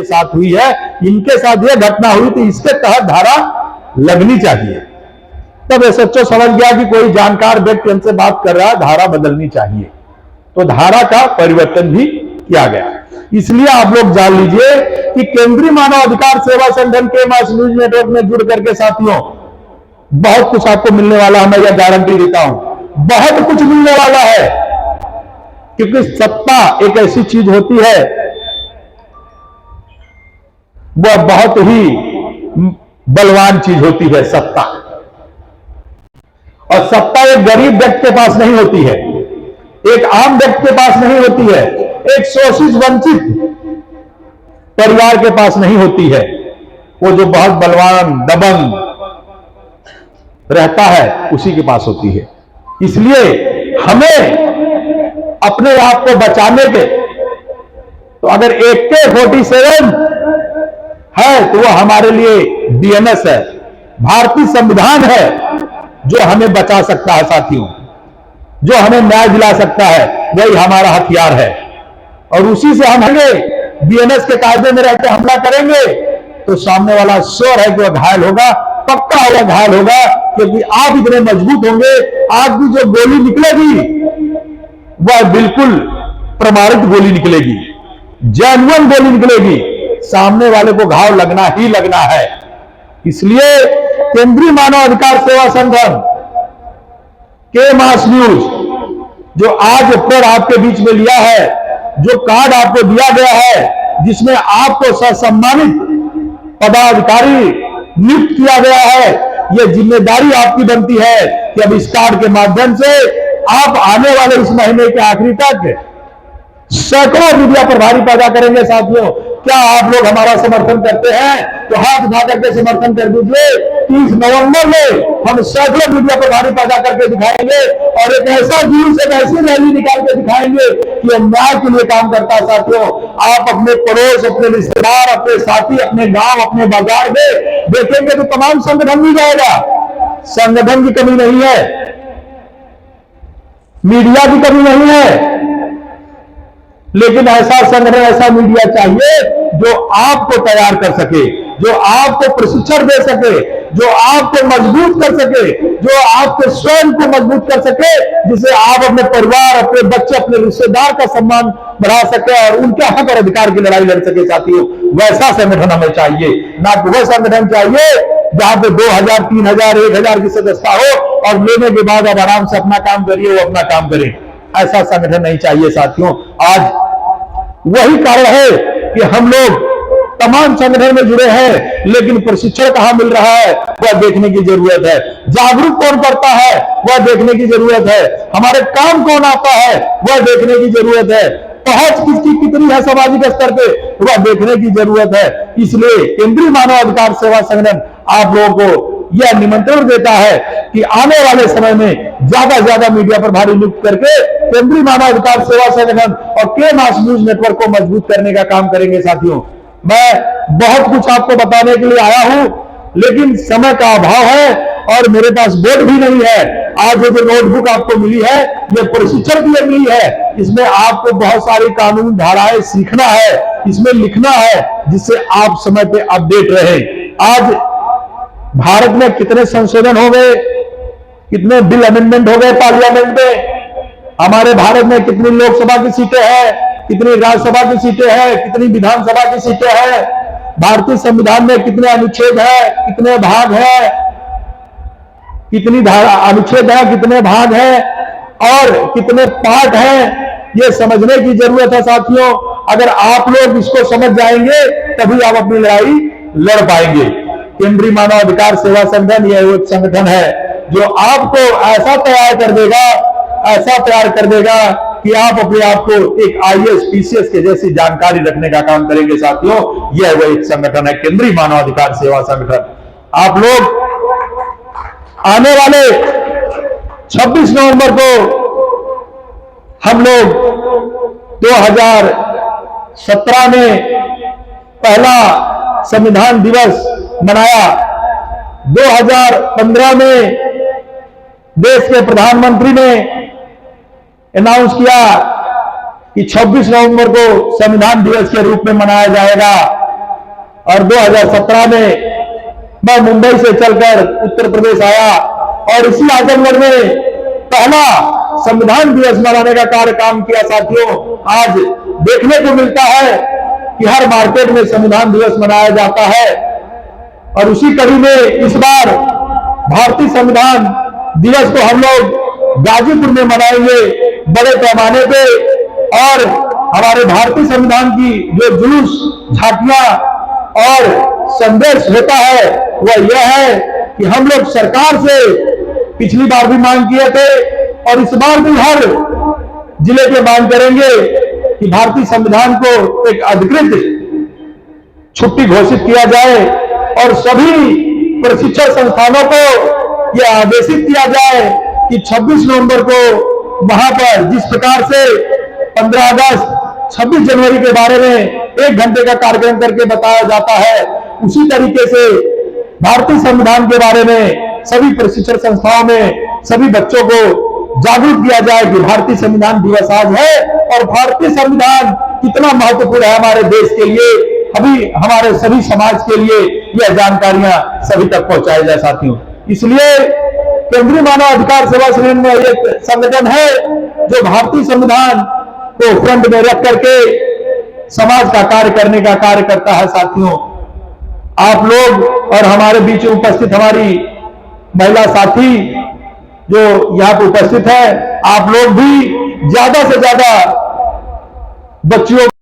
के साथ हुई है, इनके साथ यह घटना हुई, तो इसके तहत धारा लगनी चाहिए। तब एसएचओ समझ गया कि कोई जानकार व्यक्ति हमसे बात कर रहा है, धारा बदलनी चाहिए, तो धारा का परिवर्तन भी किया गया। इसलिए आप लोग जान लीजिए कि केंद्रीय मानव अधिकार सेवा संगठन के मास न्यूज नेटवर्क में जुड़ करके साथियों बहुत कुछ आपको मिलने वाला है, मैं यह गारंटी देता हूं, बहुत कुछ मिलने वाला है। क्योंकि सत्ता एक ऐसी चीज होती है, वह बहुत ही बलवान चीज होती है सत्ता। और सत्ता एक गरीब व्यक्ति के पास नहीं होती है, एक आम व्यक्ति के पास नहीं होती है, एक शोषित वंचित परिवार के पास नहीं होती है। वो जो बहुत बलवान दबंग रहता है उसी के पास होती है। इसलिए हमें अपने आप को बचाने के, तो अगर AK-47 है तो वह हमारे लिए BNS है, भारतीय संविधान है जो हमें बचा सकता है साथियों, जो हमें न्याय दिला सकता है, वही हमारा हथियार है। और उसी से हम BNS के कायदे में रहते हमला करेंगे तो सामने वाला श्योर है कि वह घायल होगा, पक्का वह घायल होगा, क्योंकि आप इतने मजबूत होंगे, आज भी जो गोली निकलेगी वह बिल्कुल प्रमाणित गोली निकलेगी, जेन्युइन गोली निकलेगी, सामने वाले को घाव लगना ही लगना है। इसलिए केंद्रीय मानव अधिकार सेवा संगठन के मास न्यूज जो आज पर आपके बीच में लिया है, जो कार्ड आपको दिया गया है, जिसमें आपको सम्मानित पदाधिकारी नियुक्त किया गया है, यह जिम्मेदारी आपकी बनती है कि अब इस कार्ड के माध्यम से आप आने वाले इस महीने के आखिरी तक सैकड़ों मीडिया प्रभारी पैदा करेंगे। साथियों, क्या आप लोग हमारा समर्थन करते हैं तो हाथ उठा करके समर्थन कर दीजिए। 30 नवंबर में हम सैकड़ों मीडिया प्रभारी पैदा करके दिखाएंगे और एक ऐसा जुलूस, एक ऐसी रैली निकाल के दिखाएंगे कि न्याय के लिए काम करता है। साथियों, आप अपने पड़ोस, अपने रिश्तेदार, अपने साथी, अपने गांव, अपने बाजार में देखेंगे तो तमाम संगठन मिल जाएगा। संगठन की कमी नहीं है, मीडिया की कमी नहीं है, लेकिन ऐसा संगठन, ऐसा मीडिया चाहिए जो आपको तैयार कर सके, जो आपको प्रशिक्षण दे सके, जो आपको मजबूत कर सके, जो आपके स्वयं को मजबूत कर सके, जिसे आप अपने परिवार, अपने बच्चे, अपने रिश्तेदार का सम्मान बढ़ा सके और उनके हक और अधिकार की लड़ाई लड़ सके। साथियों, वैसा संगठन हमें चाहिए, ना कि वह संगठन चाहिए जहां पे 2000, 3000, 1000 की सदस्यता हो और लेने के बाद आप आराम से अपना काम करिए, वो अपना काम करें। ऐसा संगठन नहीं चाहिए। साथियों, आज वही कारण है कि हम लोग तमाम संगठन में जुड़े हैं, लेकिन प्रशिक्षण कहां मिल रहा है वह देखने की जरूरत है। जागरूक कौन करता है वह देखने की जरूरत है। हमारे काम कौन आता है वह देखने की जरूरत है। पहुंच किसकी कितनी है सामाजिक स्तर पे वह देखने की जरूरत है। इसलिए केंद्रीय मानव अधिकार सेवा संगठन आप लोगों को यह निमंत्रण देता है कि आने वाले समय में ज्यादा से ज्यादा मीडिया प्रभारी नियुक्त करके केंद्रीय मानव अधिकार सेवा संगठन और के मास न्यूज नेटवर्क को मजबूत करने का काम करेंगे। साथियों, मैं बहुत कुछ आपको बताने के लिए आया हूं, लेकिन समय का अभाव है और मेरे पास बोर्ड भी नहीं है। आज जो नोटबुक आपको मिली है ये प्रशिक्षण के लिए मिली है। इसमें आपको बहुत सारी कानून धाराएं सीखना है, इसमें लिखना है, जिससे आप समय पे अपडेट रहे। आज भारत में कितने संशोधन हो गए, कितने बिल अमेंडमेंट हो गए पार्लियामेंट में, हमारे भारत में कितनी लोकसभा की सीटें हैं, कितनी राज्यसभा की सीटें हैं, कितनी विधानसभा की सीटें हैं, भारतीय संविधान में कितने अनुच्छेद हैं, कितने भाग हैं, कितनी धारा अनुच्छेद है, कितने भाग हैं और कितने पार्ट हैं, ये समझने की जरूरत है। साथियों, अगर आप लोग इसको समझ जाएंगे तभी आप अपनी लड़ाई लड़ पाएंगे। केंद्रीय मानव अधिकार सेवा संगठन यह एक संगठन है जो आपको ऐसा तैयार कर देगा, ऐसा तैयार कर देगा कि आप अपने आप को एक IAS, PCS के जैसी जानकारी रखने का काम करेंगे। साथियों, यह वो एक संगठन है, केंद्रीय मानव अधिकार सेवा संगठन। आप लोग आने वाले 26 नवंबर को हम लोग 2017 में पहला संविधान दिवस मनाया। 2015 में देश के प्रधानमंत्री ने अनाउंस किया कि 26 नवंबर को संविधान दिवस के रूप में मनाया जाएगा। और 2017 में मैं मुंबई से चलकर उत्तर प्रदेश आया और इसी आजमगढ़ में पहला संविधान दिवस मनाने का कार्य काम किया। साथियों, आज देखने को मिलता है कि हर मार्केट में संविधान दिवस मनाया जाता है और उसी कड़ी में इस बार भारतीय संविधान दिवस को हम लोग गाजीपुर में मनाएंगे बड़े पैमाने पे। और हमारे भारतीय संविधान की जो जुलूस, झांकियां और संदेश होता है वह यह है कि हम लोग सरकार से पिछली बार भी मांग किए थे और इस बार भी हर जिले के मांग करेंगे कि भारतीय संविधान को एक अधिकृत छुट्टी घोषित किया जाए और सभी प्रशिक्षण संस्थानों को यह आदेशित किया जाए कि 26 नवंबर को वहां पर जिस प्रकार से 15 अगस्त 26 जनवरी के बारे में 1 घंटे का कार्यक्रम करके बताया जाता है, उसी तरीके से भारतीय संविधान के बारे में सभी प्रशिक्षण संस्थाओं में सभी बच्चों को जागरूक किया जाए कि भारतीय संविधान दिवस आज है और भारतीय संविधान कितना महत्वपूर्ण है हमारे देश के लिए, अभी हमारे सभी समाज के लिए यह जानकारियां सभी तक पहुंचाई जाए। साथियों, इसलिए केंद्रीय मानव अधिकार सेवा संगठन में एक संगठन है जो भारतीय संविधान को फ्रंट में रख करके समाज का कार्य करने का कार्य करता है। साथियों, आप लोग और हमारे बीच उपस्थित हमारी महिला साथी जो यहां पर उपस्थित है, आप लोग भी ज्यादा से ज्यादा बच्चियों